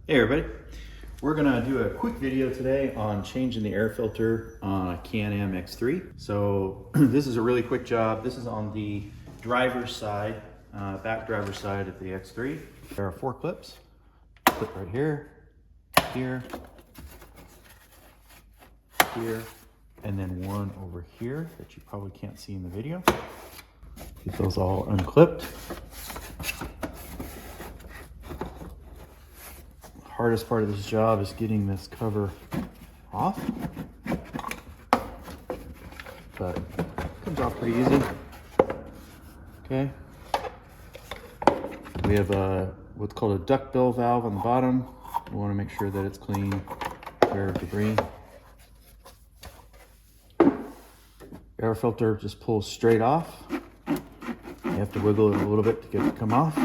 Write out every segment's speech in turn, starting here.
Hey everybody, we're gonna do a quick video today on changing the air filter on a Can-Am X3. So this is a really quick job. This is on the driver's side, back driver's side of the X3. There are 4 clips. Clip right here, here, here, and then one over here that you probably can't see in the video. Get those all unclipped. Hardest part of this job is getting this cover off, but it comes off pretty easy. Okay, we have what's called a duckbill valve on the bottom. We want to make sure that it's clean, clear of debris. Air filter just pulls straight off. You have to wiggle it a little bit to get it to come off.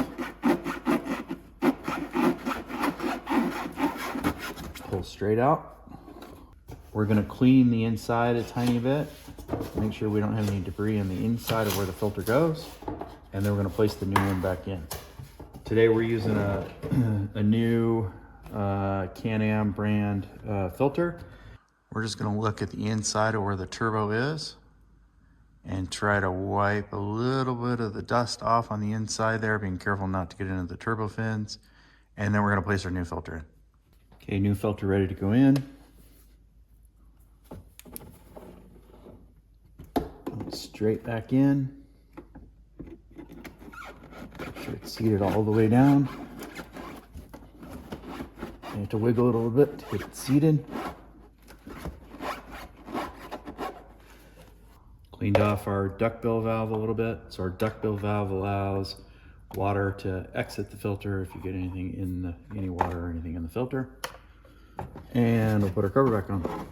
Pull straight out. We're going to clean the inside a tiny bit, make sure we don't have any debris on the inside of where the filter goes, and then we're going to place the new one back in. Today we're using a new Can-Am brand filter. We're just going to look at the inside of where the turbo is and try to wipe a little bit of the dust off on the inside there, being careful not to get into the turbo fins, and then we're going to place our new filter in. Okay, new filter ready to go in. Straight back in. Make sure it's seated all the way down. You have to wiggle it a little bit to get it seated. Cleaned off our duckbill valve a little bit. So our duckbill valve allows water to exit the filter if you get anything in any water or anything in the filter. And we'll put our cover back on.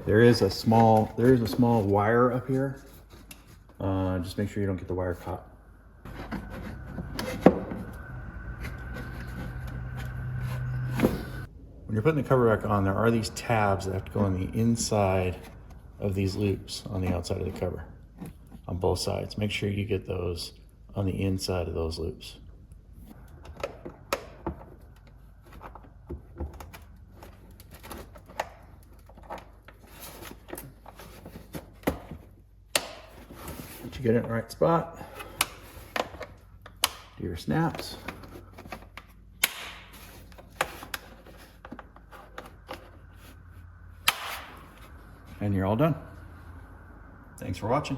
There is a small wire up here. Just make sure you don't get the wire caught. When you're putting the cover back on, there are these tabs that have to go on the inside of these loops on the outside of the cover on both sides. Make sure you get those on the inside of those loops. Once you get it in the right spot, do your snaps. And you're all done. Thanks for watching.